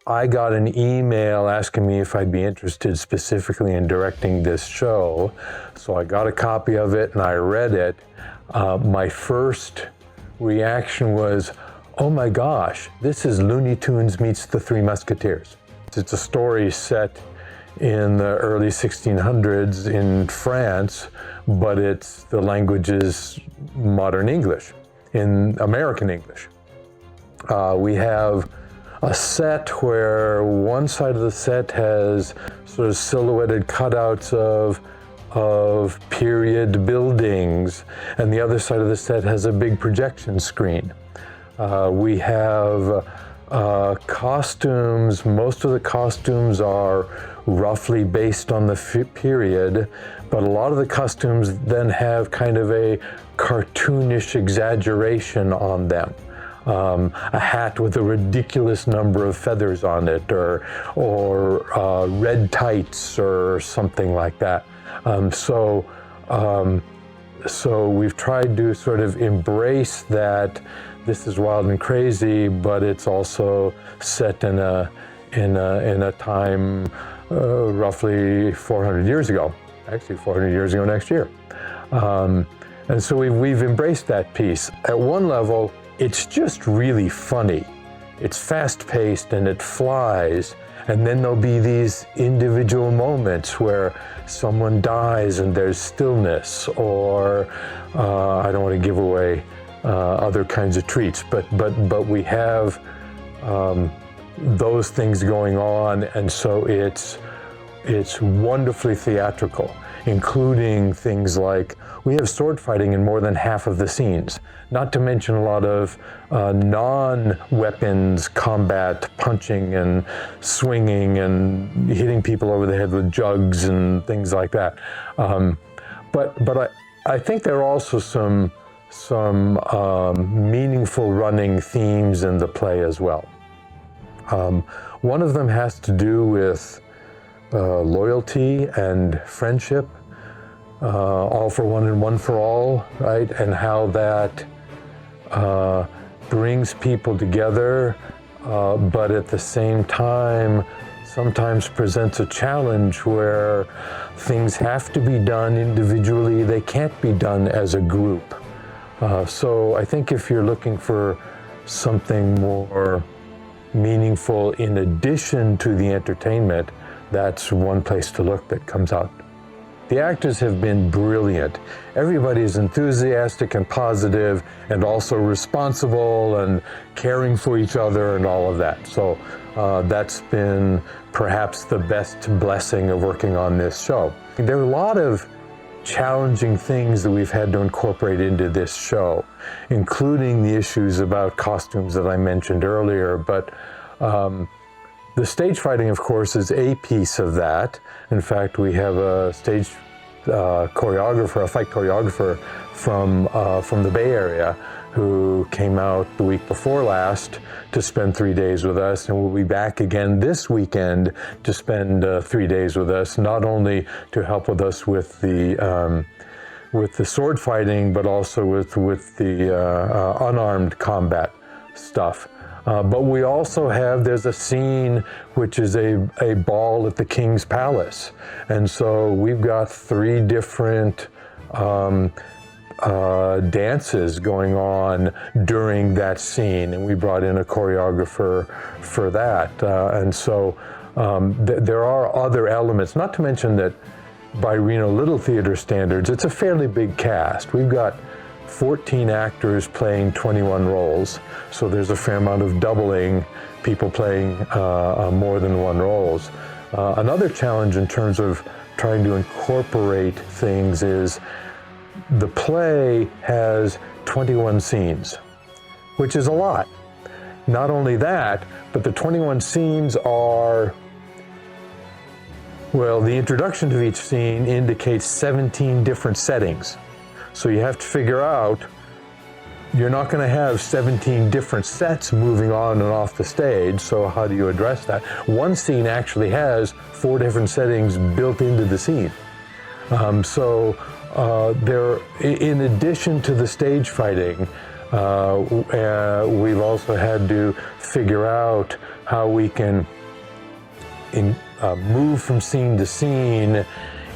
I got an email asking me if I'd be interested specifically in directing this show. So I got a copy of it and I read it. My first reaction was, oh my gosh, this is Looney Tunes meets the Three Musketeers. It's a story set in the early 1600s in France, but the language is modern English, in American English. We have a set where one side of the set has sort of silhouetted cutouts of period buildings, and the other side of the set has a big projection screen. We have costumes. Most of the costumes are roughly based on the period, but a lot of the costumes then have kind of a cartoonish exaggeration on them. A hat with a ridiculous number of feathers on it, or red tights or something like that. So we've tried to sort of embrace that this is wild and crazy, but it's also set in a time roughly 400 years ago. Actually, 400 years ago next year. And so we've embraced that piece. At one level, it's just really funny. It's fast-paced and it flies, and then there'll be these individual moments where someone dies and there's stillness, or I don't want to give away other kinds of treats, but we have those things going on, and so it's wonderfully theatrical, including things like we have sword fighting in more than half of the scenes, not to mention a lot of non-weapons combat, punching and swinging and hitting people over the head with jugs and things like that. But I think there are also some meaningful running themes in the play as well. One of them has to do with loyalty and friendship, all for one and one for all, right? And how that brings people together, but at the same time sometimes presents a challenge where things have to be done individually, they can't be done as a group. So I think if you're looking for something more meaningful in addition to the entertainment, that's one place to look that comes out. The actors have been brilliant. Everybody is enthusiastic and positive and also responsible and caring for each other and all of that. So that's been perhaps the best blessing of working on this show. There are a lot of challenging things that we've had to incorporate into this show, including the issues about costumes that I mentioned earlier, but the stage fighting, of course, is a piece of that. In fact, we have a stage choreographer, a fight choreographer from the Bay Area who came out the week before last to spend 3 days with us, and will be back again this weekend to spend 3 days with us, not only to help with us with the sword fighting, but also with the unarmed combat stuff. But we also there's a scene which is a ball at the King's Palace. And so we've got 3 different dances going on during that scene. And we brought in a choreographer for that. And so there are other elements, not to mention that by Reno Little Theater standards, it's a fairly big cast. We've got 14 actors playing 21 roles, so there's a fair amount of doubling, people playing more than one roles. Another challenge in terms of trying to incorporate things is the play has 21 scenes, which is a lot. Not only that, but the 21 scenes are, well, the introduction to each scene indicates 17 different settings. So you have to figure out, you're not going to have 17 different sets moving on and off the stage, so how do you address that? One scene actually has 4 different settings built into the scene. In addition to the stage fighting, we've also had to figure out how we can move from scene to scene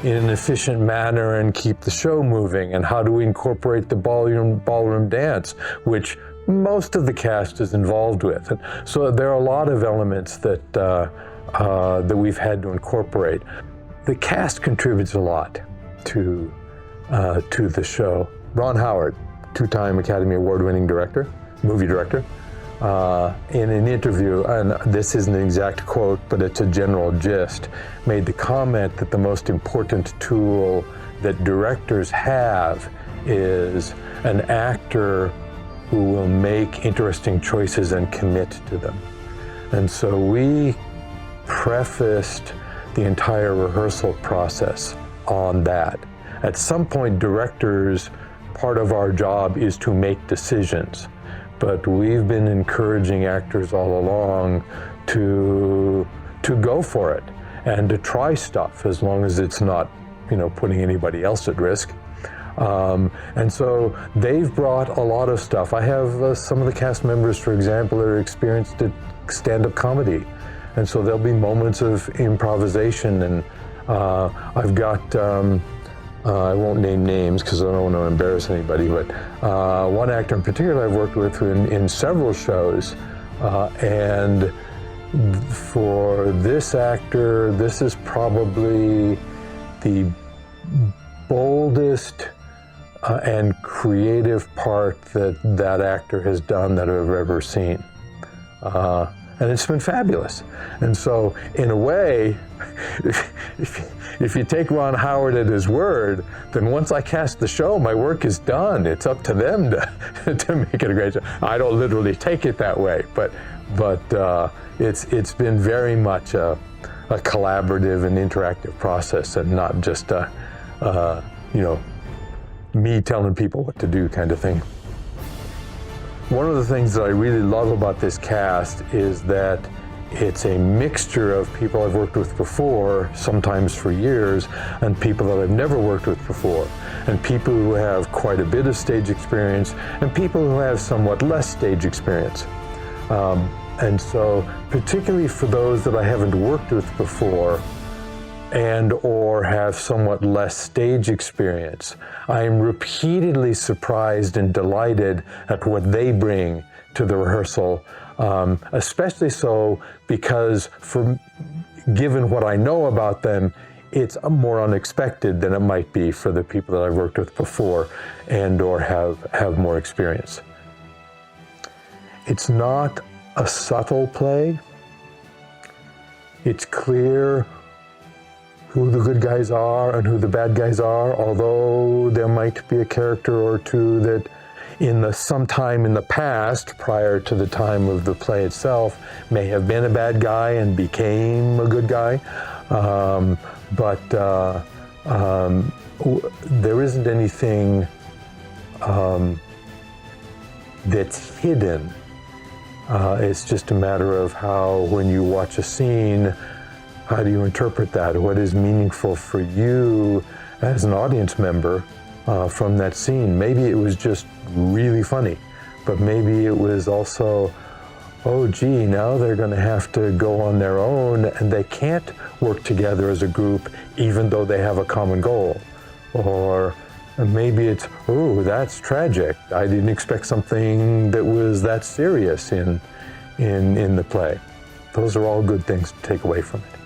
in an efficient manner and keep the show moving? And how do we incorporate the ballroom dance, which most of the cast is involved with? And so there are a lot of elements that that we've had to incorporate. The cast contributes a lot to the show. Ron Howard, two-time Academy Award-winning movie director, in an interview, and this isn't an exact quote, but it's a general gist, made the comment that the most important tool that directors have is an actor who will make interesting choices and commit to them. And so we prefaced the entire rehearsal process on that. At some point, directors, part of our job is to make decisions, but we've been encouraging actors all along to go for it and to try stuff, as long as it's not, putting anybody else at risk. And so they've brought a lot of stuff. I have some of the cast members, for example, that are experienced at stand-up comedy. And so there'll be moments of improvisation, and I've got, I won't name names because I don't want to embarrass anybody, but one actor in particular I've worked with in several shows, and for this actor, this is probably the boldest and creative part that actor has done that I've ever seen. And it's been fabulous. And so, in a way, if you take Ron Howard at his word, then once I cast the show, my work is done. It's up to them to make it a great show. I don't literally take it that way, but it's been very much a collaborative and interactive process, and not just me telling people what to do kind of thing. One of the things that I really love about this cast is that it's a mixture of people I've worked with before, sometimes for years, and people that I've never worked with before, and people who have quite a bit of stage experience, and people who have somewhat less stage experience. And so, particularly for those that I haven't worked with before, and or have somewhat less stage experience, I am repeatedly surprised and delighted at what they bring to the rehearsal, especially so because given what I know about them, it's more unexpected than it might be for the people that I've worked with before and or have more experience. It's not a subtle play. It's clear who the good guys are and who the bad guys are, although there might be a character or two that sometime in the past, prior to the time of the play itself, may have been a bad guy and became a good guy. But there isn't anything that's hidden. It's just a matter of how, when you watch a scene, how do you interpret that? What is meaningful for you as an audience member from that scene? Maybe it was just really funny, but maybe it was also, oh gee, now they're going to have to go on their own and they can't work together as a group even though they have a common goal. Or maybe it's, oh, that's tragic. I didn't expect something that was that serious in the play. Those are all good things to take away from it.